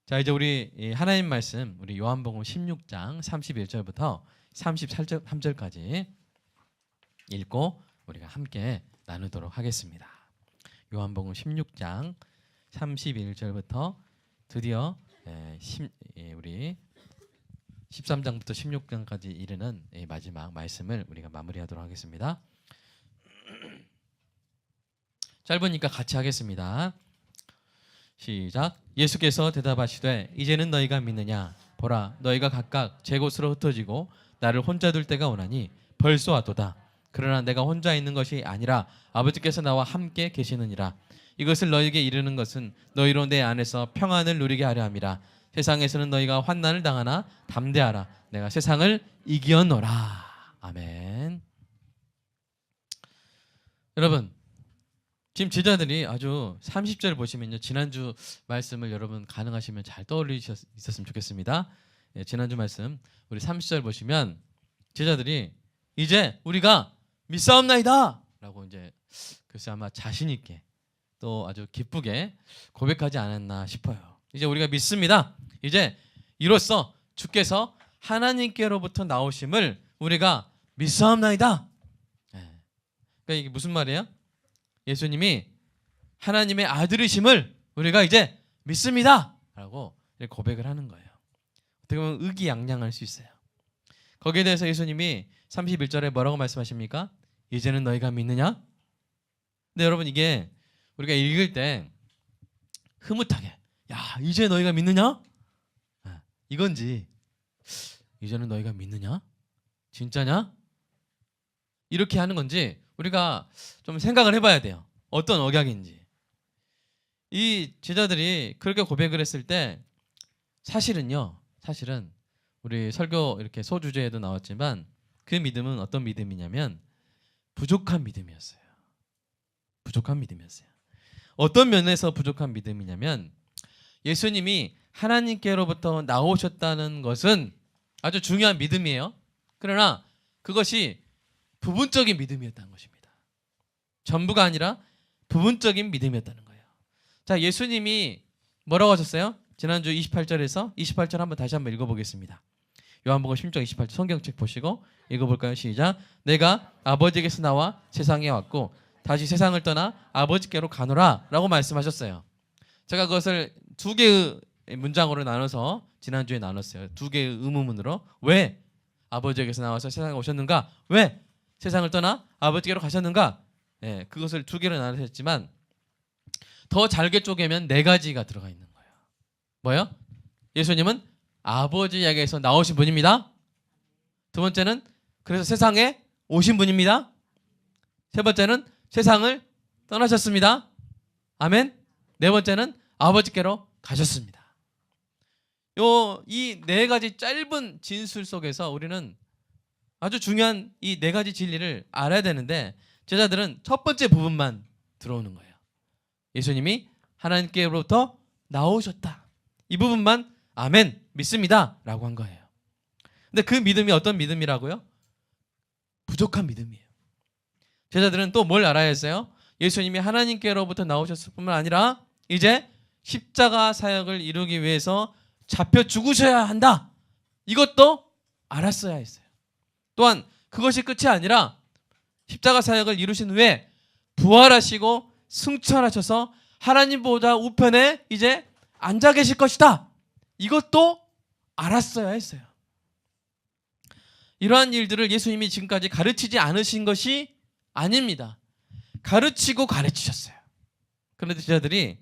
자, 이제 우리 이 하나님 말씀 우리 요한복음 16장 31절부터 33절까지 읽고 우리가 함께 나누도록 하겠습니다. 요한복음 16장 31절부터 드디어 우리 13장부터 16장까지 이르는 마지막 말씀을 우리가 마무리하도록 하겠습니다. 짧으니까 같이 하겠습니다. 시작. 예수께서 대답하시되 이제는 너희가 믿느냐? 보라, 너희가 각각 제 곳으로 흩어지고 나를 혼자 둘 때가 오나니 벌써 왔도다. 그러나 내가 혼자 있는 것이 아니라 아버지께서 나와 함께 계시느니라. 이것을 너희에게 이르는 것은 너희로 내 안에서 평안을 누리게 하려 함이라. 세상에서는 너희가 환난을 당하나 담대하라. 내가 세상을 이기었노라. 아멘. 여러분, 지금 제자들이 아주 30절 보시면요, 지난주 말씀을 여러분 가능하시면 잘 떠올리셨으면 좋겠습니다. 지난주 말씀 우리 30절 보시면 제자들이 이제 우리가 믿사옵나이다 라고 이제 글쎄 아마 자신 있게 또 아주 기쁘게 고백하지 않았나 싶어요. 이제 우리가 믿습니다. 이제 이로써 주께서 하나님께로부터 나오심을 우리가 믿사옵나이다. 그러니까 이게 무슨 말이에요? 예수님이 하나님의 아들이심을 우리가 이제 믿습니다 라고 고백을 하는 거예요. 어떻게 보면 의기양양할 수 있어요. 거기에 대해서 예수님이 31절에 뭐라고 말씀하십니까? 이제는 너희가 믿느냐? 근데 여러분, 이게 우리가 읽을 때 흐뭇하게 야, 이제 너희가 믿느냐? 이건지 이제는 너희가 믿느냐? 진짜냐? 이렇게 하는 건지 우리가 좀 생각을 해봐야 돼요. 어떤 억양인지. 이 제자들이 그렇게 고백을 했을 때 사실은 우리 설교 이렇게 소주제에도 나왔지만 그 믿음은 어떤 믿음이냐면 부족한 믿음이었어요. 부족한 믿음이었어요. 어떤 면에서 부족한 믿음이냐면 예수님이 하나님께로부터 나오셨다는 것은 아주 중요한 믿음이에요. 그러나 그것이 부분적인 믿음이었다는 것입니다. 전부가 아니라 부분적인 믿음이었다는 거예요. 자, 예수님이 뭐라고 하셨어요? 지난주 28절 한번 다시 한번 읽어보겠습니다. 요한복음 16장 28절 성경책 보시고 읽어볼까요? 시작. 내가 아버지께서 나와 세상에 왔고 다시 세상을 떠나 아버지께로 가노라 라고 말씀하셨어요. 제가 그것을 두 개의 문장으로 나눠서 지난주에 나눴어요. 두 개의 의문문으로. 왜 아버지께서 나와서 세상에 오셨는가? 왜 세상을 떠나 아버지께로 가셨는가? 그것을 두 개로 나눴지만 더 잘게 쪼개면 네 가지가 들어가 있는 거예요. 뭐요? 예수님은 아버지에게서 나오신 분입니다. 두 번째는 그래서 세상에 오신 분입니다. 세 번째는 세상을 떠나셨습니다. 아멘. 네 번째는 아버지께로 가셨습니다. 이 네 가지 짧은 진술 속에서 우리는 아주 중요한 이 네 가지 진리를 알아야 되는데 제자들은 첫 번째 부분만 들어오는 거예요. 예수님이 하나님께로부터 나오셨다. 이 부분만 아멘, 믿습니다 라고 한 거예요. 근데 그 믿음이 어떤 믿음이라고요? 부족한 믿음이에요. 제자들은 또 뭘 알아야 했어요? 예수님이 하나님께로부터 나오셨을 뿐만 아니라 이제 십자가 사역을 이루기 위해서 잡혀 죽으셔야 한다. 이것도 알았어야 했어요. 또한 그것이 끝이 아니라 십자가 사역을 이루신 후에 부활하시고 승천하셔서 하나님 보좌 우편에 이제 앉아 계실 것이다. 이것도 알았어야 했어요. 이러한 일들을 예수님이 지금까지 가르치지 않으신 것이 아닙니다. 가르치고 가르치셨어요. 그런데 제자들이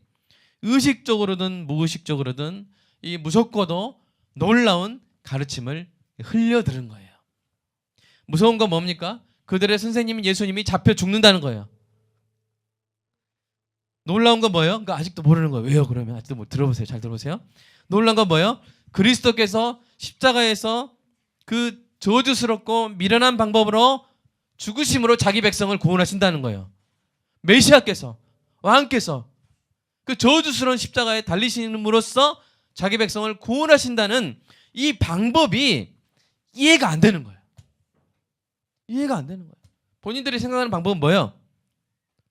의식적으로든 무의식적으로든 이 무섭고도 놀라운 가르침을 흘려들은 거예요. 무서운 건 뭡니까? 그들의 선생님인 예수님이 잡혀 죽는다는 거예요. 놀라운 건 뭐예요? 그러니까 아직도 모르는 거예요. 왜요? 그러면 아직도 못 들어보세요. 잘 들어보세요. 놀라운 건 뭐예요? 그리스도께서 십자가에서 그 저주스럽고 미련한 방법으로 죽으심으로 자기 백성을 구원하신다는 거예요. 메시아께서, 왕께서 그 저주스러운 십자가에 달리심으로써 자기 백성을 구원하신다는 이 방법이 이해가 안 되는 거예요. 이해가 안 되는 거예요. 본인들이 생각하는 방법은 뭐예요?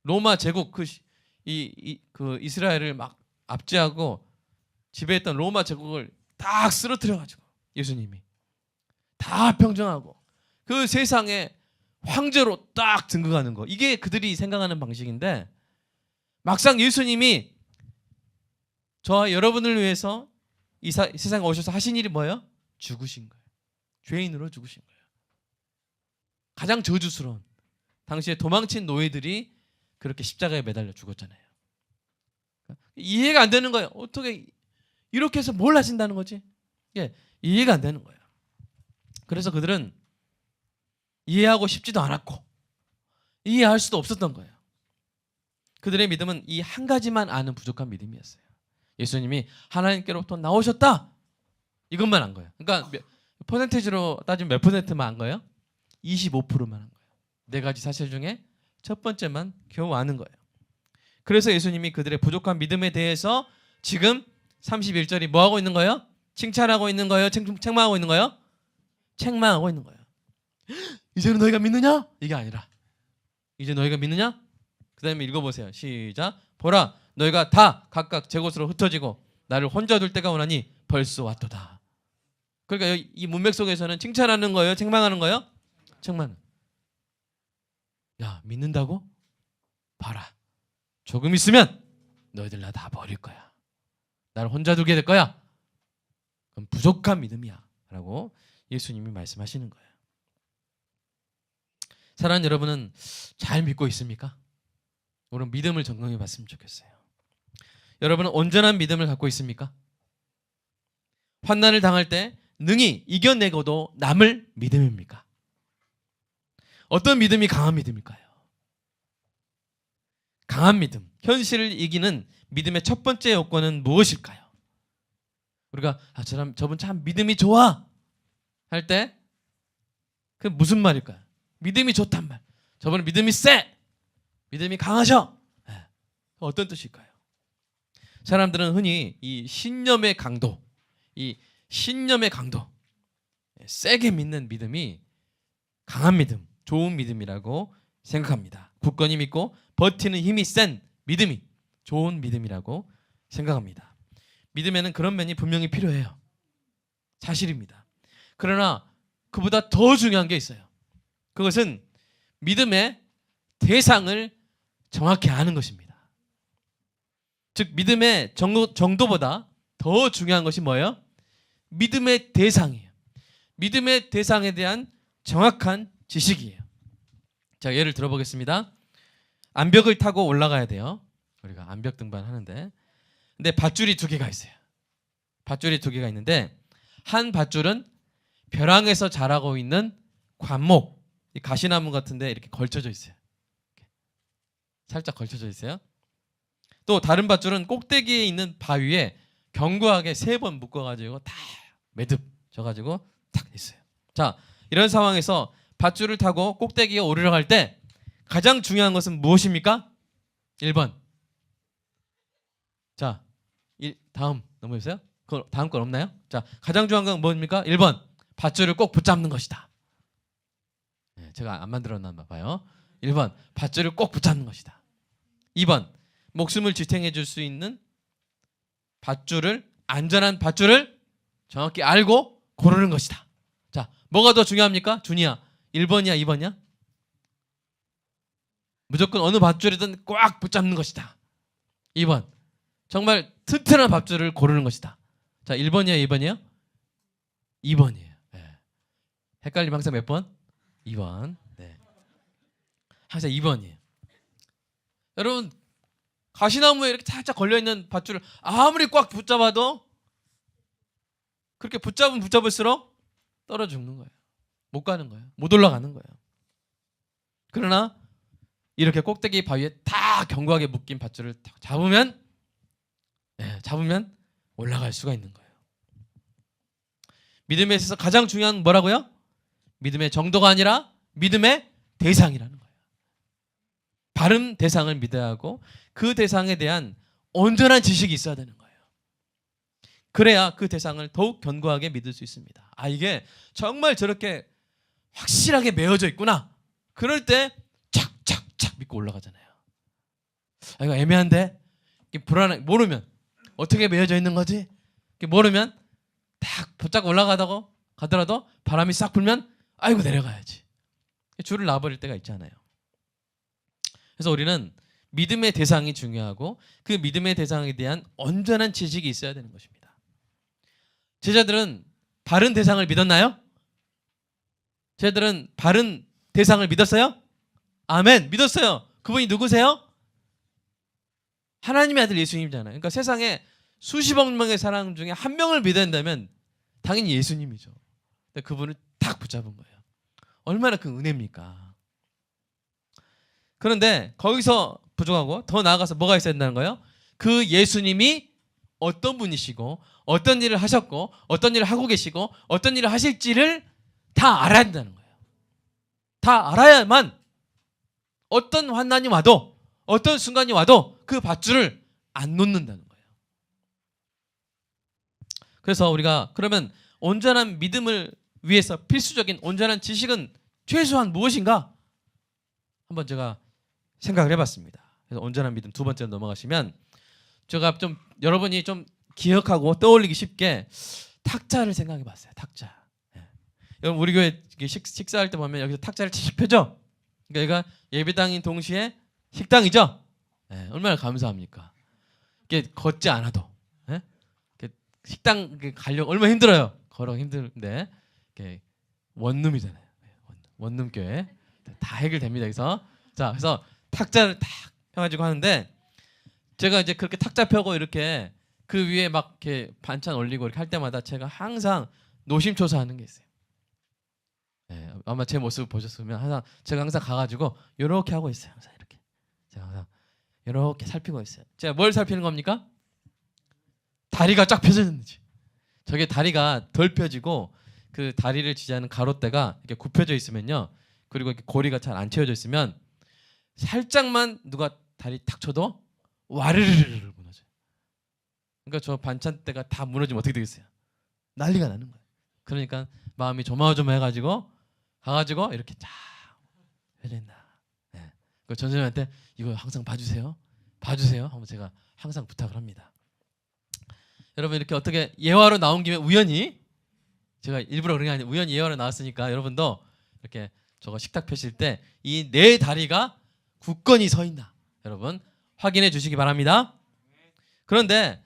로마 제국 그 이스라엘을 막 압제하고 지배했던 로마 제국을 딱 쓰러뜨려가지고 예수님이 다 평정하고 그 세상에 황제로 딱 등극하는 거, 이게 그들이 생각하는 방식인데, 막상 예수님이 저와 여러분을 위해서 이 세상에 오셔서 하신 일이 뭐예요? 죽으신 거예요. 죄인으로 죽으신 거예요. 가장 저주스러운, 당시에 도망친 노예들이 그렇게 십자가에 매달려 죽었잖아요. 이해가 안 되는 거예요. 어떻게 이렇게 해서 뭘 하신다는 거지? 예, 이해가 안 되는 거예요. 그래서 그들은 이해하고 싶지도 않았고 이해할 수도 없었던 거예요. 그들의 믿음은 이 한 가지만 아는 부족한 믿음이었어요. 예수님이 하나님께로부터 나오셨다, 이것만 안 거예요. 그러니까 퍼센테이지로 따지면 몇 퍼센트만 안 거예요? 25%만 한 거예요. 네 가지 사실 중에 첫 번째만 겨우 아는 거예요. 그래서 예수님이 그들의 부족한 믿음에 대해서 지금 31절이 뭐 하고 있는 거예요? 칭찬하고 있는 거예요? 책망하고 있는 거예요? 책망하고 있는 거예요. 이제는 너희가 믿느냐? 이게 아니라 이제 너희가 믿느냐? 그 다음에 읽어보세요. 시작. 보라, 너희가 다 각각 제 곳으로 흩어지고 나를 혼자 둘 때가 오나니 벌써 왔도다. 그러니까 이 문맥 속에서는 칭찬하는 거예요? 책망하는 거예요? 책망. 야, 믿는다고? 봐라, 조금 있으면 너희들 나 다 버릴 거야. 나를 혼자 두게 될 거야. 그럼 부족한 믿음이야 라고 예수님이 말씀하시는 거예요. 사랑하는 여러분은 잘 믿고 있습니까? 오늘 믿음을 점검해 봤으면 좋겠어요. 여러분은 온전한 믿음을 갖고 있습니까? 환난을 당할 때 능히 이겨내고도 남을 믿음입니까? 어떤 믿음이 강한 믿음일까요? 강한 믿음, 현실을 이기는 믿음의 첫 번째 요건은 무엇일까요? 우리가 저분 참 믿음이 좋아 할 때 그 무슨 말일까요? 믿음이 좋단 말, 저분은 믿음이 세, 믿음이 강하셔, 어떤 뜻일까요? 사람들은 흔히 이 신념의 강도, 세게 믿는 믿음이 강한 믿음, 좋은 믿음이라고 생각합니다. 굳건히 믿고 버티는 힘이 센 믿음이 좋은 믿음이라고 생각합니다. 믿음에는 그런 면이 분명히 필요해요. 사실입니다. 그러나 그보다 더 중요한 게 있어요. 그것은 믿음의 대상을 정확히 아는 것입니다. 즉 믿음의 정도보다 더 중요한 것이 뭐예요? 믿음의 대상이에요. 믿음의 대상에 대한 정확한 지식이에요. 자, 예를 들어보겠습니다. 암벽을 타고 올라가야 돼요. 우리가 암벽 등반 하는데, 근데 밧줄이 두 개가 있어요. 밧줄이 두 개가 있는데, 한 밧줄은 벼랑에서 자라고 있는 관목, 이 가시나무 같은데 이렇게 걸쳐져 있어요. 살짝 걸쳐져 있어요. 또 다른 밧줄은 꼭대기에 있는 바위에 견고하게 3번 묶어가지고 다 매듭 져가지고 탁 있어요. 자, 이런 상황에서 밧줄을 타고 꼭대기에 오르려고 할 때 가장 중요한 것은 무엇입니까? 1번. 자, 다음 넘어주세요. 다음 건 없나요? 자, 가장 중요한 건 뭡니까? 1번. 밧줄을 꼭 붙잡는 것이다. 제가 안 만들었나 봐요. 1번. 밧줄을 꼭 붙잡는 것이다. 2번. 목숨을 지탱해 줄 수 있는 안전한 밧줄을 정확히 알고 고르는 것이다. 자, 뭐가 더 중요합니까? 준이야, 1번이야 2번이야? 무조건 어느 밧줄이든 꽉 붙잡는 것이다. 2번. 정말 튼튼한 밧줄을 고르는 것이다. 자, 1번이야 2번이야? 2번이에요. 네. 헷갈리면 항상 몇 번? 2번. 네. 항상 2번이에요. 여러분, 가시나무에 이렇게 살짝 걸려있는 밧줄을 아무리 꽉 붙잡아도 그렇게 붙잡을수록 떨어져 죽는 거예요. 못 가는 거예요. 못 올라가는 거예요. 그러나 이렇게 꼭대기 바위에 다 견고하게 묶인 밧줄을 잡으면 올라갈 수가 있는 거예요. 믿음에 있어서 가장 중요한 건 뭐라고요? 믿음의 정도가 아니라 믿음의 대상이라는 거예요. 바른 대상을 믿어야 하고 그 대상에 대한 온전한 지식이 있어야 되는 거예요. 그래야 그 대상을 더욱 견고하게 믿을 수 있습니다. 아, 이게 정말 저렇게 확실하게 메어져 있구나. 그럴 때 착착착 믿고 올라가잖아요. 아, 이거 애매한데? 불안해. 모르면 어떻게 메어져 있는 거지? 모르면 딱 붙잡고 올라가다가 가더라도 바람이 싹 불면 아이고 내려가야지. 줄을 놔버릴 때가 있잖아요. 그래서 우리는 믿음의 대상이 중요하고 그 믿음의 대상에 대한 온전한 지식이 있어야 되는 것입니다. 제자들은 바른 대상을 믿었나요? 제자들은 바른 대상을 믿었어요? 아멘. 믿었어요. 그분이 누구세요? 하나님의 아들 예수님이잖아요. 그러니까 세상에 수십억 명의 사람 중에 한 명을 믿어야 된다면 당연히 예수님이죠. 근데 그분을 딱 붙잡은 거예요. 얼마나 큰 은혜입니까? 그런데 거기서 부족하고 더 나아가서 뭐가 있어야 된다는 거예요? 그 예수님이 어떤 분이시고 어떤 일을 하셨고 어떤 일을 하고 계시고 어떤 일을 하실지를 다 알아야 된다는 거예요. 다 알아야만 어떤 환난이 와도 어떤 순간이 와도 그 밧줄을 안 놓는다는 거예요. 그래서 우리가 그러면 온전한 믿음을 위해서 필수적인 온전한 지식은 최소한 무엇인가? 한번 제가 생각을 해봤습니다. 그래서 온전한 믿음 두 번째로 넘어가시면 제가 좀 여러분이 좀 기억하고 떠올리기 쉽게 탁자를 생각해봤어요. 탁자. 여러분 우리 교회 식사할 때 보면 여기서 탁자를 칙 펴죠. 그러니까 얘가 예배당인 동시에 식당이죠. 얼마나 감사합니까? 이게 걷지 않아도 식당 가려고 얼마나 힘들어요. 걸어 힘든데 원룸이잖아요. 원룸 교회 다 해결됩니다. 그래서 탁자를 탁 펴가지고 하는데 제가 이제 그렇게 탁자 펴고 이렇게 그 위에 막 이렇게 반찬 올리고 이렇게 할 때마다 제가 항상 노심초사하는 게 있어요. 아마 제 모습을 보셨으면 제가 항상 가가지고 이렇게 하고 있어요. 항상 이렇게 제가 항상 이렇게 살피고 있어요. 제가 뭘 살피는 겁니까? 다리가 쫙 펴졌는지. 저게 다리가 덜 펴지고 그 다리를 지지하는 가롯대가 이렇게 굽혀져 있으면요. 그리고 이렇게 고리가 잘 안 채워져 있으면 살짝만 누가 다리 탁 쳐도 와르르르 무너져요. 그러니까 저 반찬대가 다 무너지면 어떻게 되겠어요? 난리가 나는 거예요. 그러니까 마음이 조마조마해가지고 가가지고 이렇게 쫙 해준다. 그 전선생님한테 이거 항상 봐주세요. 한번 제가 항상 부탁을 합니다. 여러분 이렇게 어떻게 예화로 나온 김에 우연히 제가 일부러 그런 게 아니라 우연히 예화로 나왔으니까 여러분도 이렇게 저거 식탁 펴실 때 이 네 다리가 굳건히 서 있나 여러분 확인해 주시기 바랍니다. 그런데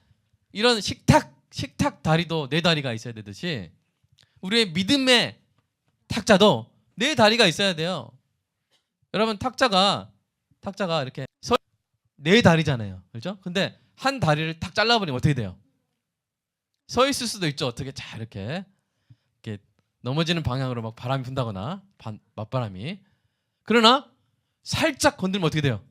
이런 식탁 다리도 네 다리가 있어야 되듯이 우리의 믿음의 탁자도 네 다리가 있어야 돼요. 여러분 탁자가 이렇게 네 다리잖아요. 그렇죠? 근데 한 다리를 탁 잘라버리면 어떻게 돼요? 서 있을 수도 있죠. 어떻게 자 이렇게 넘어지는 방향으로 막 바람이 분다거나 맞바람이. 그러나 살짝 건들면 어떻게 돼요?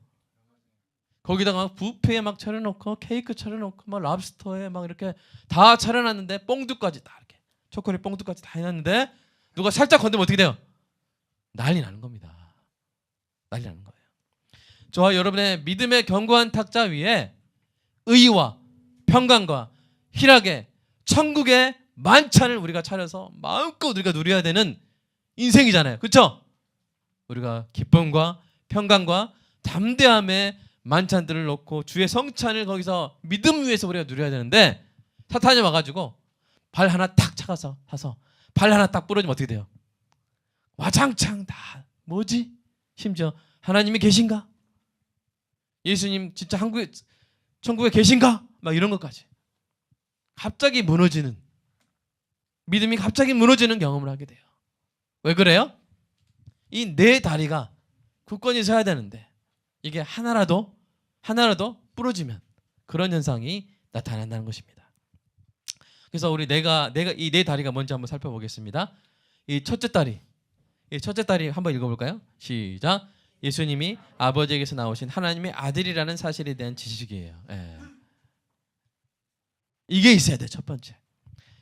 거기다가 뷔페에 막 차려놓고 케이크 차려놓고 막 랍스터에 막 이렇게 다 차려놨는데 뽕두까지 다 이렇게 초콜릿 뽕두까지 다 해놨는데 누가 살짝 건들면 어떻게 돼요? 난리 나는 겁니다. 난리 나는 거예요. 저와 여러분의 믿음의 견고한 탁자 위에 의와 평강과 희락의 천국의 만찬을 우리가 차려서 마음껏 우리가 누려야 되는 인생이잖아요. 그렇죠? 우리가 기쁨과 평강과 담대함의 만찬들을 놓고 주의 성찬을 거기서 믿음 위에서 우리가 누려야 되는데 사탄이 와가지고 발 하나 탁 차가서 사서 발 하나 딱 부러지면 어떻게 돼요? 와장창 다 뭐지? 심지어 하나님이 계신가? 예수님 진짜 천국에 계신가? 막 이런 것까지 갑자기 무너지는 믿음이 갑자기 무너지는 경험을 하게 돼요. 왜 그래요? 이 네 다리가 굳건히 서야 되는데 이게 하나라도 부러지면 그런 현상이 나타난다는 것입니다. 그래서 우리 내가 이 네 다리가 뭔지 한번 살펴보겠습니다. 이 첫째 다리 한번 읽어볼까요? 시작. 예수님이 아버지에게서 나오신 하나님의 아들이라는 사실에 대한 지식이에요. 이게 있어야 돼. 첫 번째.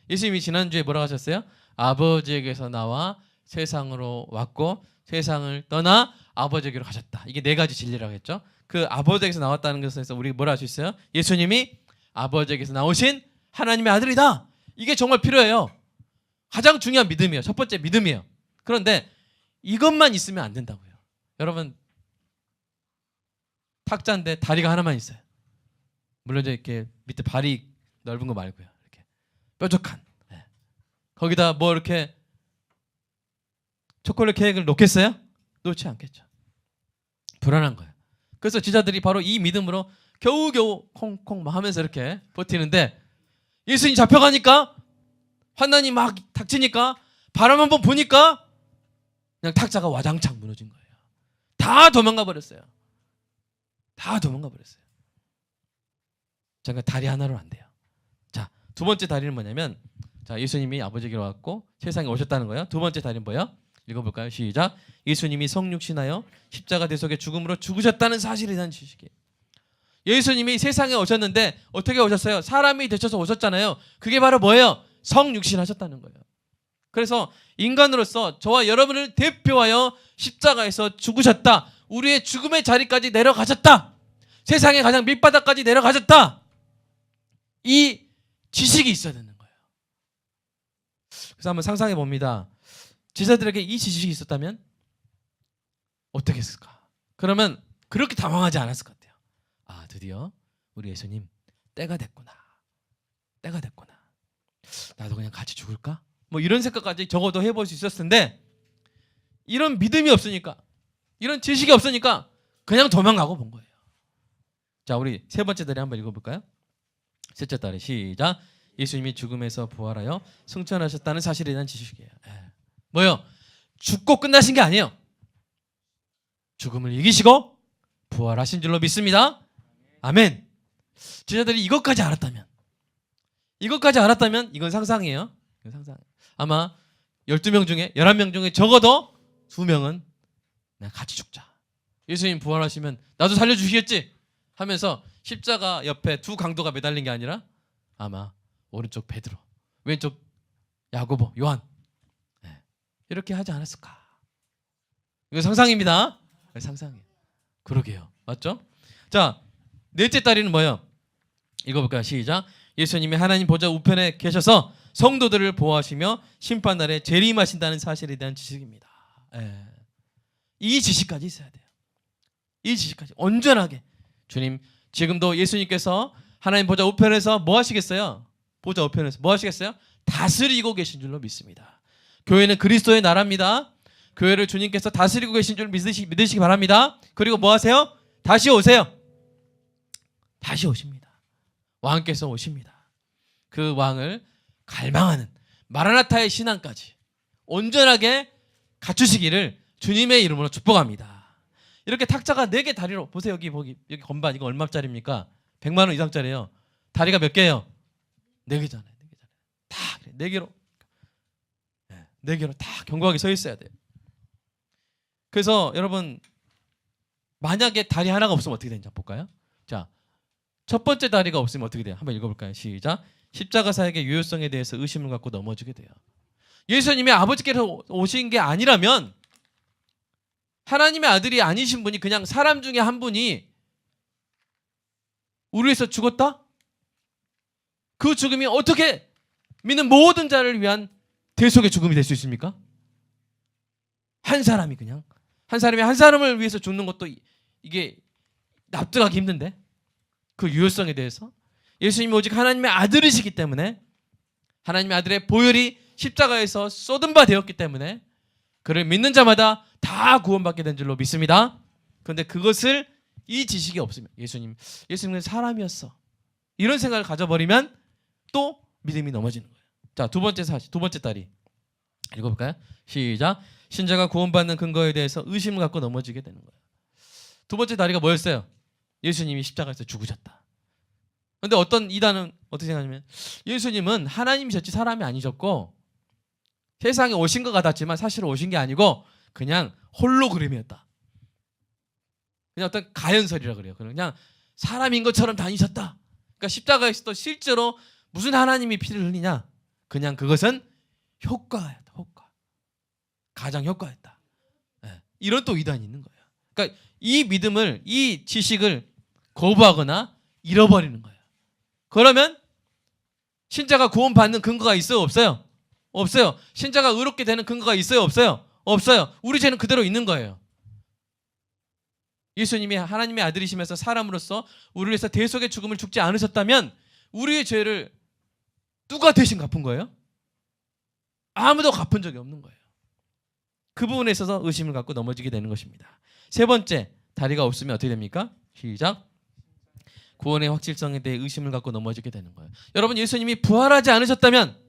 예수님이 지난주에 뭐라고 하셨어요? 아버지에게서 나와 세상으로 왔고 세상을 떠나 아버지에게로 가셨다. 이게 네 가지 진리라고 했죠. 그 아버지에게서 나왔다는 것에서 우리 뭐라 할 수 있어요? 예수님이 아버지에게서 나오신 하나님의 아들이다. 이게 정말 필요해요. 가장 중요한 믿음이에요. 첫 번째 믿음이에요. 그런데 이것만 있으면 안 된다고요. 여러분 탁자인데 다리가 하나만 있어요. 물론 이렇게 밑에 발이 넓은 거 말고요. 이렇게 뾰족한. 거기다 뭐 이렇게 초콜릿 케이크를 놓겠어요? 놓지 않겠죠. 불안한 거예요. 그래서 제자들이 바로 이 믿음으로 겨우겨우 콩콩 하면서 이렇게 버티는데 예수님 잡혀가니까 환난이 막 닥치니까 바람 한번 부니까 그냥 탁자가 와장창 무너진 거예요. 다 도망가 버렸어요. 다 도망가 버렸어요. 잠깐 다리 하나로 안 돼요. 자, 두 번째 다리는 뭐냐면, 자, 예수님이 아버지에게로 왔고 세상에 오셨다는 거예요. 두 번째 다리는 뭐예요? 읽어볼까요? 시작. 예수님이 성육신하여 십자가 대속의 죽음으로 죽으셨다는 사실에 대한 지식이에요. 예수님이 세상에 오셨는데 어떻게 오셨어요? 사람이 되셔서 오셨잖아요. 그게 바로 뭐예요? 성육신하셨다는 거예요. 그래서 인간으로서 저와 여러분을 대표하여 십자가에서 죽으셨다. 우리의 죽음의 자리까지 내려가셨다. 세상의 가장 밑바닥까지 내려가셨다. 이 지식이 있어야 되는 거예요. 그래서 한번 상상해 봅니다. 제자들에게 이 지식이 있었다면 어떻게 했을까? 그러면 그렇게 당황하지 않았을 것 같아요. 아, 드디어 우리 예수님 때가 됐구나. 때가 됐구나. 나도 그냥 같이 죽을까? 뭐 이런 생각까지 적어도 해볼 수 있었을 텐데 이런 믿음이 없으니까, 이런 지식이 없으니까 그냥 도망가고 본 거예요. 자, 우리 세 번째 다리 한번 읽어볼까요? 셋째 다리 시작. 예수님이 죽음에서 부활하여 승천하셨다는 사실에 대한 지식이에요. 뭐요? 죽고 끝나신 게 아니에요. 죽음을 이기시고 부활하신 줄로 믿습니다. 아멘. 제자들이 이것까지 알았다면 이건 상상이에요. 이건 상상. 아마 12명 중에 11명 중에 적어도 2명은 그냥 같이 죽자. 예수님 부활하시면 나도 살려주시겠지 하면서 십자가 옆에 두 강도가 매달린 게 아니라 아마 오른쪽 베드로, 왼쪽 야고보, 요한, 이렇게 하지 않았을까? 이거 상상입니다. 상상이에요. 그러게요. 맞죠? 자, 넷째 다리는 뭐예요? 읽어볼까요? 시작. 예수님이 하나님 보좌 우편에 계셔서 성도들을 보호하시며 심판날에 재림하신다는 사실에 대한 지식입니다. 이 지식까지 있어야 돼요. 이 지식까지 온전하게. 주님, 지금도 예수님께서 하나님 보좌 우편에서 뭐 하시겠어요? 보좌 우편에서 뭐 하시겠어요? 다스리고 계신 줄로 믿습니다. 교회는 그리스도의 나라입니다. 교회를 주님께서 다스리고 계신 줄 믿으시기 바랍니다. 그리고 뭐 하세요? 다시 오세요. 다시 오십니다. 왕께서 오십니다. 그 왕을 갈망하는 마라나타의 신앙까지 온전하게 갖추시기를 주님의 이름으로 축복합니다. 이렇게 탁자가 4개 다리로, 보세요. 여기 건반 이거 얼마짜리입니까? 100만 원 이상짜리예요. 다리가 몇 개예요? 4개잖아요. 4개잖아요. 다 4개로 4개로 다 견고하게 서 있어야 돼요. 그래서 여러분, 만약에 다리 하나가 없으면 어떻게 되는지 볼까요? 자, 첫 번째 다리가 없으면 어떻게 돼요? 한번 읽어볼까요? 시작. 십자가 사역의 유효성에 대해서 의심을 갖고 넘어지게 돼요. 예수님이 아버지께서 오신 게 아니라면, 하나님의 아들이 아니신 분이 그냥 사람 중에 한 분이 우리 위해서 죽었다? 그 죽음이 어떻게 믿는 모든 자를 위한 대속의 죽음이 될 수 있습니까? 한 사람이 그냥 한 사람이 한 사람을 위해서 죽는 것도 이게 납득하기 힘든데, 그 유효성에 대해서 예수님이 오직 하나님의 아들이시기 때문에, 하나님의 아들의 보혈이 십자가에서 쏟은 바 되었기 때문에 그를 믿는 자마다 다 구원받게 된 줄로 믿습니다. 그런데 그것을, 이 지식이 없으면, 예수님은 사람이었어, 이런 생각을 가져버리면 또 믿음이 넘어지는 거예요. 자, 두 번째 다리 읽어볼까요? 시작. 신자가 구원받는 근거에 대해서 의심을 갖고 넘어지게 되는 거예요. 두 번째 다리가 뭐였어요? 예수님이 십자가에서 죽으셨다. 그런데 어떤 이단은 어떻게 생각하냐면, 예수님은 하나님이셨지 사람이 아니셨고 세상에 오신 것 같았지만 사실은 오신 게 아니고 그냥 홀로그램이었다. 그냥 어떤 가연설이라 그래요. 그냥 사람인 것처럼 다니셨다. 그러니까 십자가에서도 실제로 무슨 하나님이 피를 흘리냐? 그냥 그것은 효과였다. 효과. 가장 효과였다. 이런 또 이단이 있는 거예요. 그러니까 이 믿음을, 이 지식을 거부하거나 잃어버리는 거예요. 그러면 신자가 구원받는 근거가 있어요? 없어요? 없어요. 신자가 의롭게 되는 근거가 있어요? 없어요? 없어요. 우리 죄는 그대로 있는 거예요. 예수님이 하나님의 아들이시면서 사람으로서 우리를 위해서 대속의 죽음을 죽지 않으셨다면 우리의 죄를 누가 대신 갚은 거예요? 아무도 갚은 적이 없는 거예요. 그 부분에 있어서 의심을 갖고 넘어지게 되는 것입니다. 세 번째, 다리가 없으면 어떻게 됩니까? 시작. 구원의 확실성에 대해 의심을 갖고 넘어지게 되는 거예요. 여러분, 예수님이 부활하지 않으셨다면,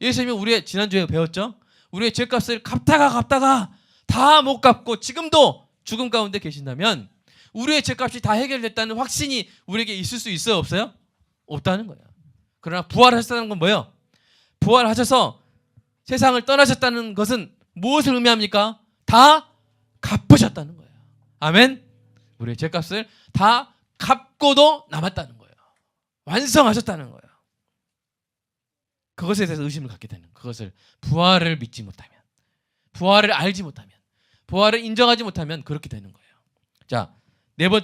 예수님이 우리의 지난주에 배웠죠? 우리의 죄값을 갚다가 다 못 갚고 지금도 죽음 가운데 계신다면 우리의 죄값이 다 해결됐다는 확신이 우리에게 있을 수 있어요? 없어요? 없다는 거예요. 그러나 부활하셨다는 건 뭐예요? 부활하셔서 세상을 떠나셨다는 것은 무엇을 의미합니까? 다 갚으셨다는 거예요. 아멘. 우리의 죄값을 다 갚고도 남았다는 거예요. 완성하셨다는 거예요. 그것에 대해서 의심을 갖게 되는, 그것을 부활을 믿지 못하면, 부활을 알지 못하면, 부활을 인정하지 못하면 그렇게 되는 거예요. 자, 네 번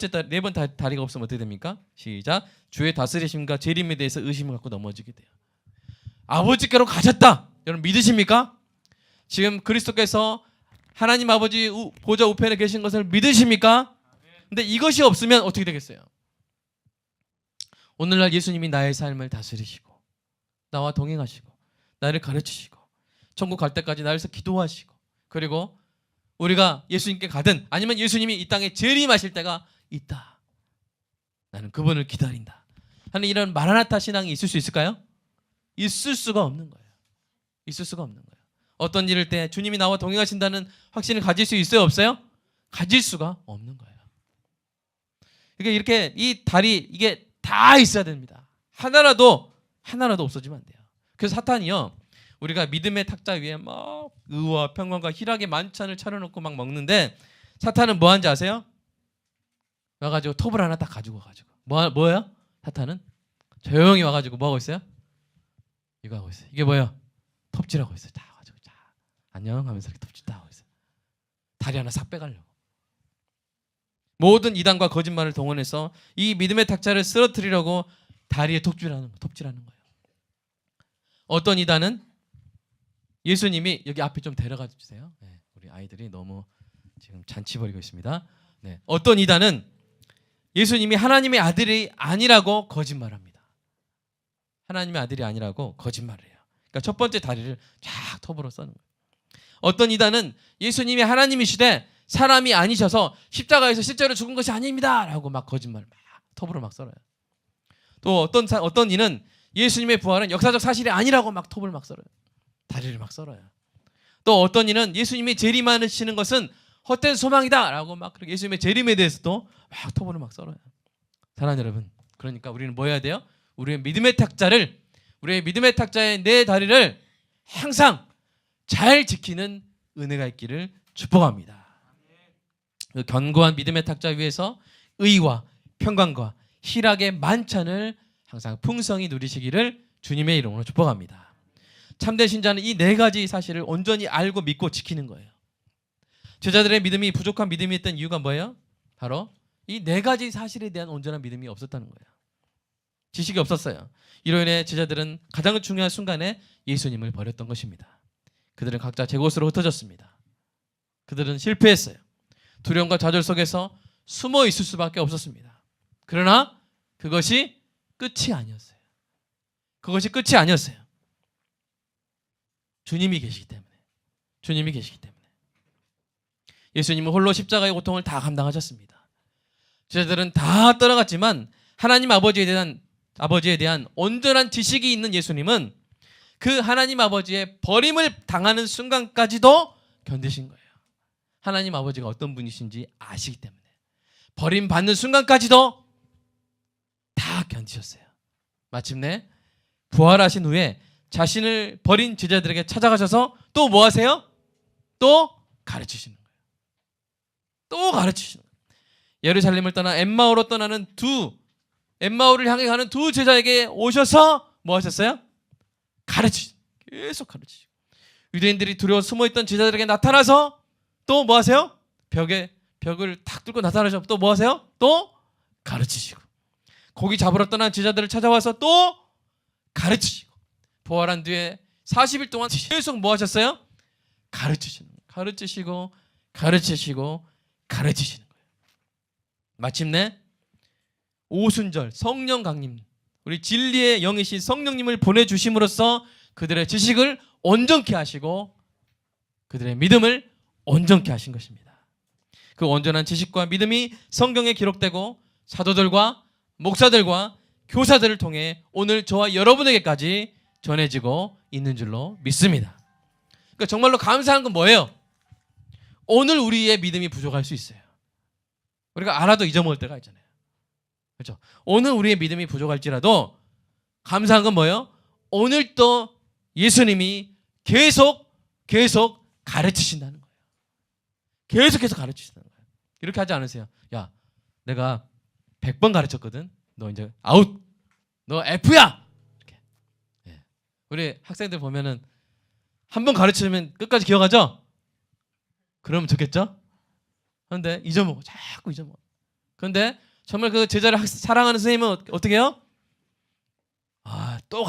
다리가 없으면 어떻게 됩니까? 시작. 주의 다스리심과 재림에 대해서 의심을 갖고 넘어지게 돼요. 아버지께로 가셨다. 여러분 믿으십니까? 지금 그리스도께서 하나님 아버지 보좌 우편에 계신 것을 믿으십니까? 근데 이것이 없으면 어떻게 되겠어요? 오늘날 예수님이 나의 삶을 다스리시고 나와 동행하시고 나를 가르치시고 천국 갈 때까지 나를 위해서 기도하시고, 그리고 우리가 예수님께 가든 아니면 예수님이 이 땅에 재림하실 때가 있다, 나는 그분을 기다린다 하는 이런 마라나타 신앙이 있을 수 있을까요? 있을 수가 없는 거예요. 있을 수가 없는 거예요. 어떤 일을 때 주님이 나와 동행하신다는 확신을 가질 수 있어요? 없어요? 가질 수가 없는 거예요. 그러니까 이렇게 이 다리, 이게 다 있어야 됩니다. 하나라도 없어지면 안 돼요. 그래서 사탄이요, 우리가 믿음의 탁자 위에 막 의와 평강과 희락의 만찬을 차려놓고 막 먹는데, 사탄은 뭐 하는지 아세요? 와가지고 톱을 하나 딱 가지고 와가지고 뭐예요? 사탄은 조용히 와가지고 뭐 하고 있어요? 이거 하고 있어요. 이게 뭐예요? 톱질하고 있어요. 다 가지고 자 안녕 하면서 이렇게 톱질 다 하고 있어요. 다리 하나 싹 빼가려고. 모든 이단과 거짓말을 동원해서 이 믿음의 탁자를 쓰러뜨리려고 다리에 톱질하는 거예요. 어떤 이단은 예수님이, 여기 앞에 좀 데려가 주세요. 네, 우리 아이들이 너무 지금 잔치 벌이고 있습니다. 네, 어떤 이단은 예수님이 하나님의 아들이 아니라고 거짓말합니다. 하나님의 아들이 아니라고 거짓말을 해요. 그러니까 첫 번째 다리를 쫙 톱으로 써는 거예요. 어떤 이단은 예수님이 하나님이시되 사람이 아니셔서 십자가에서 실제로 죽은 것이 아닙니다 라고 막 거짓말을 막 톱으로 막 썰어요. 또 어떤 이는 예수님의 부활은 역사적 사실이 아니라고 막 톱을 막 썰어요. 다리를 막 썰어요. 또 어떤 이는 예수님이 재림하시는 것은 헛된 소망이다 라고 막 예수님의 재림에 대해서도 막 톱으로 막 썰어요. 사랑하는 여러분, 그러니까 우리는 뭐 해야 돼요? 우리의 믿음의 탁자의 네 다리를 항상 잘 지키는 은혜가 있기를 축복합니다. 그 견고한 믿음의 탁자 위에서 의와 평강과 희락의 만찬을 항상 풍성히 누리시기를 주님의 이름으로 축복합니다. 참된 신자는 이 네 가지 사실을 온전히 알고 믿고 지키는 거예요. 제자들의 믿음이 부족한 믿음이었던 이유가 뭐예요? 바로 이 네 가지 사실에 대한 온전한 믿음이 없었다는 거예요. 지식이 없었어요. 이로 인해 제자들은 가장 중요한 순간에 예수님을 버렸던 것입니다. 그들은 각자 제 곳으로 흩어졌습니다. 그들은 실패했어요. 두려움과 좌절 속에서 숨어 있을 수밖에 없었습니다. 그러나 그것이 끝이 아니었어요. 그것이 끝이 아니었어요. 주님이 계시기 때문에. 예수님은 홀로 십자가의 고통을 다 감당하셨습니다. 제자들은 다 떠나갔지만 하나님 아버지에 대한 온전한 지식이 있는 예수님은 그 하나님 아버지의 버림을 당하는 순간까지도 견디신 거예요. 하나님 아버지가 어떤 분이신지 아시기 때문에 버림받는 순간까지도 다 견디셨어요. 마침내 부활하신 후에 자신을 버린 제자들에게 찾아가셔서 또 뭐 하세요? 또 가르치시는 거예요. 예루살렘을 떠나 엠마오를 향해 가는 두 제자에게 오셔서 뭐 하셨어요? 계속 가르치시고, 유대인들이 두려워 숨어있던 제자들에게 나타나서 또 뭐 하세요? 벽을 탁 뚫고 나타나셔서 또 뭐 하세요? 또 가르치시고, 고기 잡으러 떠난 제자들을 찾아와서 또 가르치시고, 부활한 뒤에 40일 동안 계속 뭐 하셨어요? 가르치시고 가르치시는 거예요. 마침내 오순절 성령 강림, 우리 진리의 영이신 성령님을 보내주심으로써 그들의 지식을 온전케 하시고 그들의 믿음을 온전케 하신 것입니다. 그 온전한 지식과 믿음이 성경에 기록되고 사도들과 목사들과 교사들을 통해 오늘 저와 여러분에게까지 전해지고 있는 줄로 믿습니다. 그러니까 정말로 감사한 건 뭐예요? 오늘 우리의 믿음이 부족할 수 있어요. 우리가 알아도 잊어먹을 때가 있잖아요. 그렇죠? 오늘 우리의 믿음이 부족할지라도 감사한 건 뭐예요? 오늘 또 예수님이 계속 가르치신다는 거예요. 계속해서 가르치신다는 거예요. 이렇게 하지 않으세요? 야, 내가 100번 가르쳤거든. 너 이제 아웃. 너 F야. 이렇게. 예. 우리 학생들 보면은 한 번 가르치면 끝까지 기억하죠? 그러면 좋겠죠? 그런데 잊어먹어. 자꾸 잊어먹어. 그런데 정말 그 제자를 사랑하는 선생님은 어떻게 해요? 또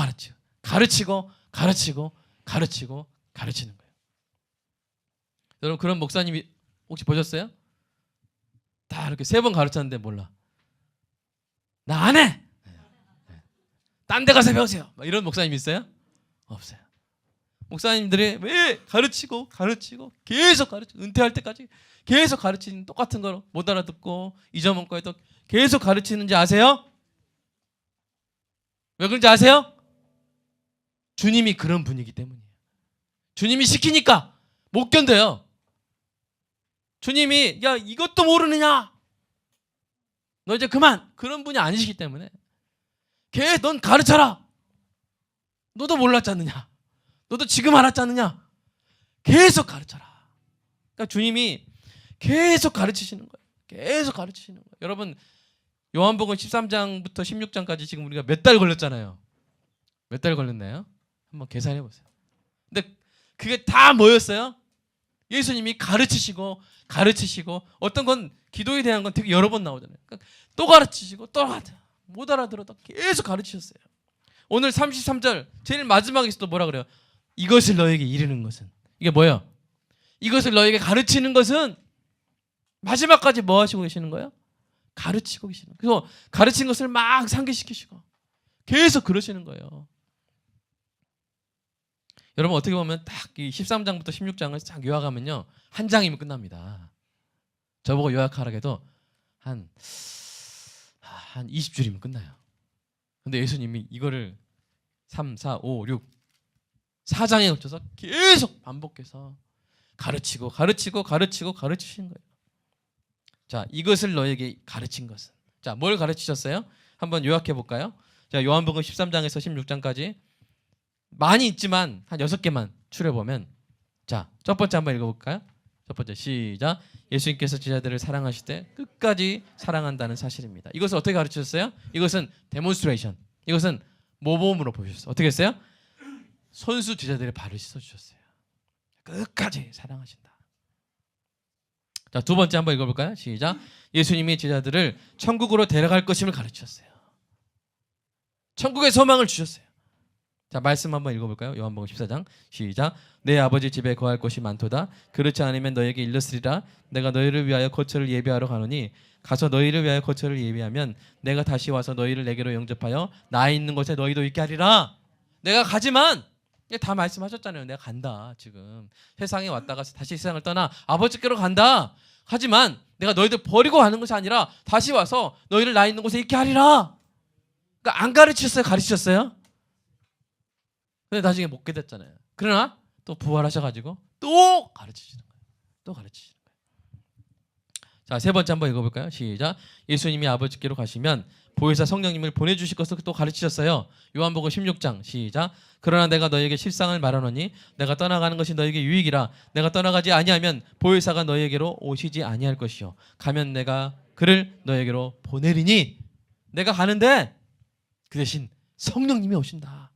가르치고 가르치는 거예요. 여러분 그런 목사님이 혹시 보셨어요? 다 이렇게 3번 가르쳤는데 몰라. 나 안 해. 딴 데 가서 배우세요. 이런 목사님 있어요? 없어요. 목사님들이 왜 가르치고 계속 가르치고 은퇴할 때까지 계속 가르치는 똑같은 걸 못 알아듣고 잊어먹고 해도 계속 가르치는지 아세요? 왜 그런지 아세요? 주님이 그런 분이기 때문이에요. 주님이 시키니까 못 견뎌요. 주님이 야 이것도 모르느냐? 너 이제 그만. 그런 분이 아니시기 때문에 넌 가르쳐라. 너도 몰랐지 않느냐? 너도 지금 알았지 않느냐? 계속 가르쳐라. 그러니까 주님이 계속 가르치시는 거예요. 계속 가르치시는 거예요. 여러분 요한복음 13장부터 16장까지 지금 우리가 몇 달 걸렸잖아요. 몇 달 걸렸나요? 한번 계산해 보세요. 근데 그게 다 뭐였어요? 예수님이 가르치시고 어떤 건 기도에 대한 건 되게 여러 번 나오잖아요. 그러니까 또 가르치시고 또 못 알아들어도 계속 가르치셨어요. 오늘 33절 제일 마지막에서도 뭐라 그래요? 이것을 너에게 이르는 것은 이게 뭐예요? 이것을 너에게 가르치는 것은 마지막까지 뭐 하시고 계시는 거예요? 가르치고 계시는 거예요. 그래서 가르친 것을 막 상기시키시고 계속 그러시는 거예요. 여러분 어떻게 보면 딱 이 13장부터 16장을 딱 요약하면요 한 장이면 끝납니다. 저보고 요약하라고 해도 한 20줄이면 끝나요. 근데 예수님이 이거를 3, 4, 5, 6 4장에 걸쳐서 계속 반복해서 가르치시는 거예요. 자, 이것을 너에게 가르친 것은 자, 뭘 가르치셨어요? 한번 요약해 볼까요? 자, 요한복음 13장에서 16장까지 많이 있지만 한 6개만 추려 보면 자, 첫 번째 한번 읽어 볼까요? 첫 번째 시작. 예수님께서 제자들을 사랑하실 때 끝까지 사랑한다는 사실입니다. 이것을 어떻게 가르치셨어요? 이것은 데몬스트레이션. 이것은 모범으로 보셨어요. 어떻게 했어요? 손수 제자들의 발을 씻어 주셨어요. 끝까지 사랑하신다. 자, 두 번째 한번 읽어 볼까요? 시작. 예수님이 제자들을 천국으로 데려갈 것임을 가르치셨어요. 천국의 소망을 주셨어요. 자, 말씀 한번 읽어볼까요? 요한복음 14장 시작. 내 아버지 집에 거할 곳이 많도다. 그렇지 않으면 너에게 일렀으리라. 내가 너희를 위하여 거처를 예비하러 가노니 가서 너희를 위하여 거처를 예비하면 내가 다시 와서 너희를 내게로 영접하여 나 있는 곳에 너희도 있게 하리라. 내가 가지만 다 말씀하셨잖아요. 내가 간다. 지금 세상에 왔다가 다시 세상을 떠나 아버지께로 간다. 하지만 내가 너희들 버리고 가는 것이 아니라 다시 와서 너희를 나 있는 곳에 있게 하리라. 그러니까 안 가르치셨어요? 가르치셨어요? 근데 나중에 못 깨닫잖아요. 그러나 또 부활하셔가지고 또 가르치시는 거예요. 또 가르치시는 거예요. 자, 세 번째 한번 읽어볼까요? 시작. 예수님이 아버지께로 가시면 보혜사 성령님을 보내주실 것을 또 가르치셨어요. 요한복음 16장 시작. 그러나 내가 너에게 실상을 말하노니 내가 떠나가는 것이 너에게 유익이라. 내가 떠나가지 아니하면 보혜사가 너에게로 오시지 아니할 것이요. 가면 내가 그를 너에게로 보내리니 내가 가는데 그 대신 성령님이 오신다.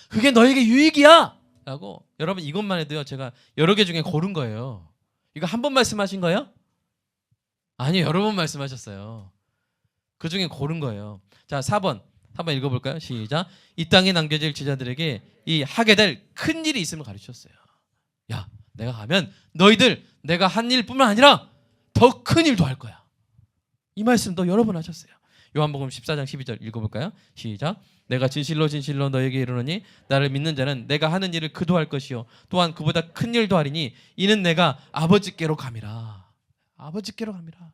그게 너에게 유익이야 라고. 여러분 이것만 해도요 제가 여러 개 중에 고른 거예요. 이거 한 번 말씀하신 거예요? 아니요, 여러 번 말씀하셨어요. 그 중에 고른 거예요. 자, 4번 한번 읽어볼까요? 시작. 이 땅에 남겨질 제자들에게 이 하게 될 큰 일이 있음을 가르치셨어요. 야, 내가 가면 너희들 내가 한 일뿐만 아니라 더 큰 일도 할 거야. 이 말씀도 여러 번 하셨어요. 요한복음 14장 12절 읽어볼까요? 시작. 내가 진실로 진실로 너에게 이르노니 나를 믿는 자는 내가 하는 일을 그도 할 것이요 또한 그보다 큰 일도 하리니 이는 내가 아버지께로 감이라. 아버지께로 감이라.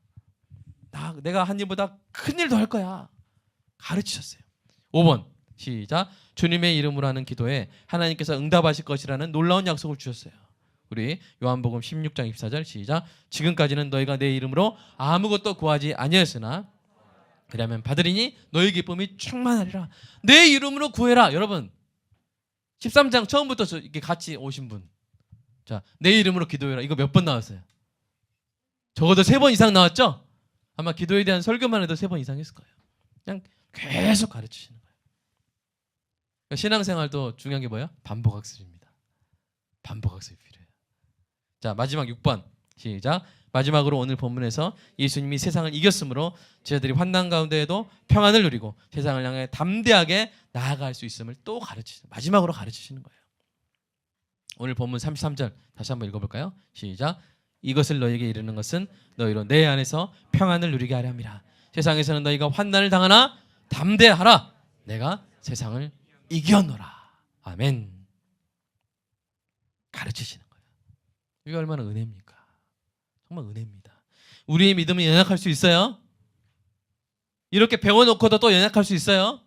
내가 한 일보다 큰 일도 할 거야. 가르치셨어요. 5번 시작. 주님의 이름으로 하는 기도에 하나님께서 응답하실 것이라는 놀라운 약속을 주셨어요. 우리 요한복음 16장 24절 시작. 지금까지는 너희가 내 이름으로 아무것도 구하지 아니하였으나 그러면 받으리니 너희 기쁨이 충만하리라. 내 이름으로 구해라. 여러분 13장 처음부터 이렇게 같이 오신 분, 자, 내 이름으로 기도해라. 이거 몇 번 나왔어요? 적어도 3번 이상 나왔죠? 아마 기도에 대한 설교만 해도 3번 이상 했을 거예요. 그냥 계속 가르치시는 거예요. 그러니까 신앙생활도 중요한 게 뭐예요? 반복학습입니다. 반복학습이 필요해요. 자, 마지막 6번 시작. 마지막으로 오늘 본문에서 예수님이 세상을 이겼으므로 제자들이 환난 가운데에도 평안을 누리고 세상을 향해 담대하게 나아갈 수 있음을 또 마지막으로 가르치시는 거예요. 오늘 본문 33절 다시 한번 읽어볼까요? 시작. 이것을 너희에게 이르는 것은 너희로 내 안에서 평안을 누리게 하려 함이라. 세상에서는 너희가 환난을 당하나 담대하라. 내가 세상을 이겼노라. 아멘. 가르치시는 거예요. 이게 얼마나 은혜입니까? 정말 은혜입니다. 우리의 믿음이 연약할 수 있어요? 이렇게 배워놓고도 또 연약할 수 있어요?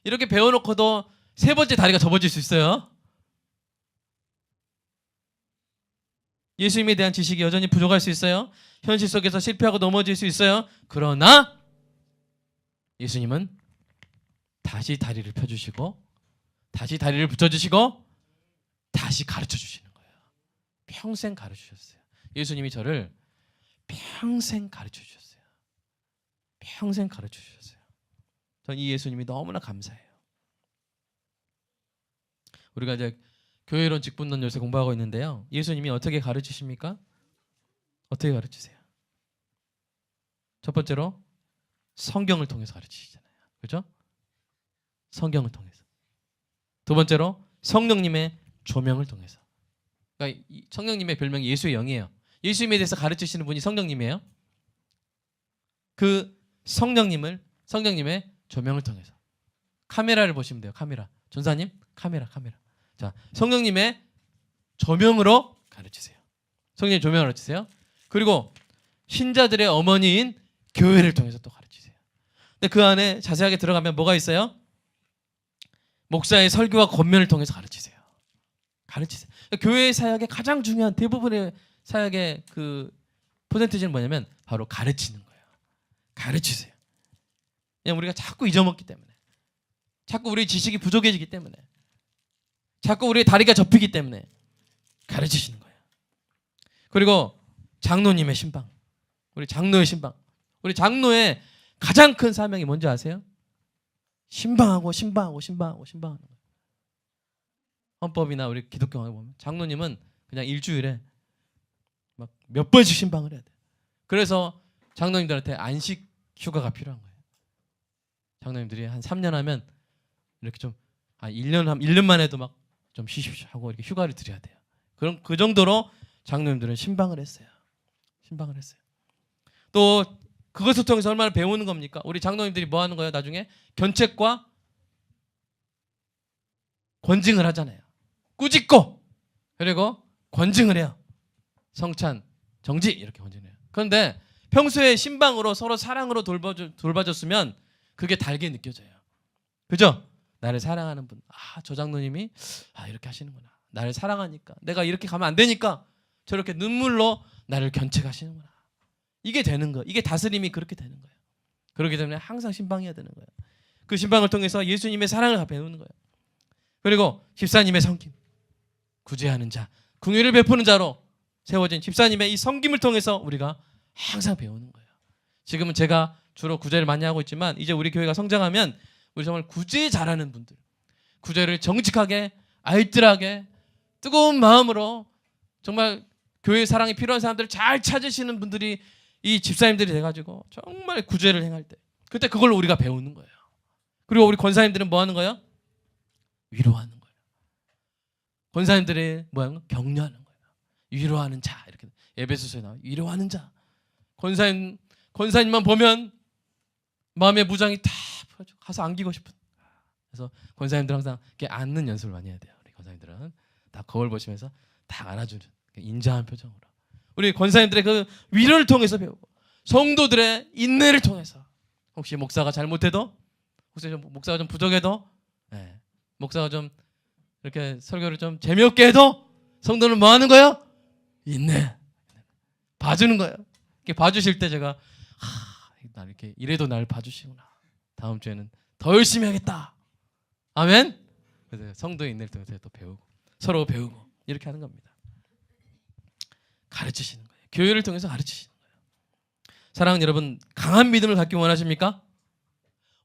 이렇게 배워놓고도 3번째 다리가 접어질 수 있어요? 예수님에 대한 지식이 여전히 부족할 수 있어요? 현실 속에서 실패하고 넘어질 수 있어요? 그러나 예수님은 다시 다리를 펴주시고 다시 다리를 붙여주시고 다시 가르쳐주시는 거예요. 평생 가르쳐주셨어요. 예수님이 저를 평생 가르쳐주셨어요. 평생 가르쳐주셨어요. 전 이 예수님이 너무나 감사해요. 우리가 이제 교회론 직분론 요새 공부하고 있는데요. 예수님이 어떻게 가르치십니까? 어떻게 가르치세요? 첫 번째로 성경을 통해서 가르치시잖아요. 그렇죠? 성경을 통해서. 두 번째로 성령님의 조명을 통해서. 그러니까 성령님의 별명이 예수의 영이에요. 예수님에 대해서 가르치시는 분이 성령님이에요. 그 성령님의 조명을 통해서. 카메라를 보시면 돼요. 카메라. 전사님, 카메라. 자, 성령님의 조명으로 가르치세요. 성령님 조명을 가르치세요. 그리고 신자들의 어머니인 교회를 통해서 또 가르치세요. 근데 그 안에 자세하게 들어가면 뭐가 있어요? 목사의 설교와 권면을 통해서 가르치세요. 그러니까 교회의 사역의 가장 중요한 대부분의 사역의 그 퍼센티지는 뭐냐면 바로 가르치는 거예요. 가르치세요. 그냥 우리가 자꾸 잊어먹기 때문에, 자꾸 우리 지식이 부족해지기 때문에, 자꾸 우리의 다리가 접히기 때문에 가르치시는 거예요. 그리고 장로님의 신방, 우리 장로의 신방, 우리 장로의 가장 큰 사명이 뭔지 아세요? 신방하고 신방하는 거예요. 헌법이나 우리 기독교에 보면 장로님은 그냥 일주일에 막 몇 번씩 신방을 해야 돼요. 그래서 장로님들한테 안식 휴가가 필요한 거예요. 장로님들이 한 3년 하면 이렇게 좀 1년만 해도 막 좀 쉬십시오 하고 이렇게 휴가를 드려야 돼요. 그럼 그 정도로 장로님들은 신방을 했어요. 또 그것을 통해서 얼마나 배우는 겁니까? 우리 장로님들이 뭐 하는 거예요? 나중에 견책과 권징을 하잖아요. 꾸짖고 그리고 권징을 해요. 성찬, 정지 이렇게 권징을 해요. 그런데 평소에 신방으로 서로 사랑으로 돌봐줬으면 그게 달게 느껴져요. 그죠? 나를 사랑하는 분, 저 장로님이 이렇게 하시는구나. 나를 사랑하니까, 내가 이렇게 가면 안 되니까 저렇게 눈물로 나를 견책하시는구나. 이게 되는 거예요. 이게 다스림이 그렇게 되는 거예요. 그렇기 때문에 항상 신방해야 되는 거예요. 그 신방을 통해서 예수님의 사랑을 배우는 거예요. 그리고 집사님의 섬김, 구제하는 자, 긍휼을 베푸는 자로 세워진 집사님의 이 섬김을 통해서 우리가 항상 배우는 거예요. 지금은 제가 주로 구제를 많이 하고 있지만 이제 우리 교회가 성장하면 우리 정말 구제 잘하는 분들, 구제를 정직하게, 알뜰하게, 뜨거운 마음으로 정말 교회 사랑이 필요한 사람들을 잘 찾으시는 분들이 이 집사님들이 돼가지고 정말 구제를 행할 때 그때 그걸 우리가 배우는 거예요. 그리고 우리 권사님들은 뭐 하는 거예요? 위로하는 거예요. 권사님들이 뭐 하는 거예요? 격려하는 거예요. 위로하는 자, 이렇게 에베소서에 나와요. 위로하는 자. 권사님만 보면 마음의 무장이 다 풀어져 가서 안기고 싶은. 그래서 권사님들 항상 이렇게 안는 연습을 많이 해야 돼요. 우리 권사님들은 다 거울 보시면서 다 안아주는 인자한 표정으로 우리 권사님들의 그 위로를 통해서 배우고 성도들의 인내를 통해서 혹시 목사가 잘못해도 혹시 목사가 좀 부족해도 목사가 좀 이렇게 설교를 좀 재미없게 해도 성도는 뭐 하는 거예요? 인내 봐주는 거예요. 이렇게 봐주실 때 제가 나 이렇게 이래도 날 봐주시구나. 다음 주에는 더 열심히 하겠다. 아멘. 그래서 성도의 인내를 통해서 또 배우고 서로 배우고 이렇게 하는 겁니다. 가르치시는 거예요. 교회를 통해서 가르치시는 거예요. 사랑하는 여러분, 강한 믿음을 갖기 원하십니까?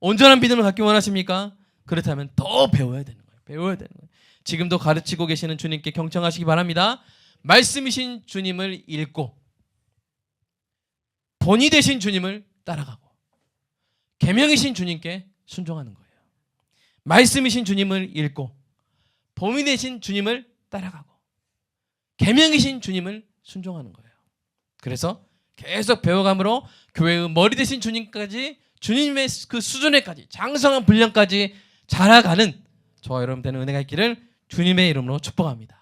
온전한 믿음을 갖기 원하십니까? 그렇다면 더 배워야 되는 거예요. 배워야 되는 거예요. 지금도 가르치고 계시는 주님께 경청하시기 바랍니다. 말씀이신 주님을 읽고 본이 되신 주님을 따라가고 계명이신 주님께 순종하는 거예요. 말씀이신 주님을 읽고 본이 되신 주님을 따라가고 계명이신 주님을 순종하는 거예요. 그래서 계속 배워감으로 교회의 머리 되신 주님까지 주님의 그 수준에까지 장성한 분량까지 자라가는 저와 여러분 되는 은혜가 있기를 주님의 이름으로 축복합니다.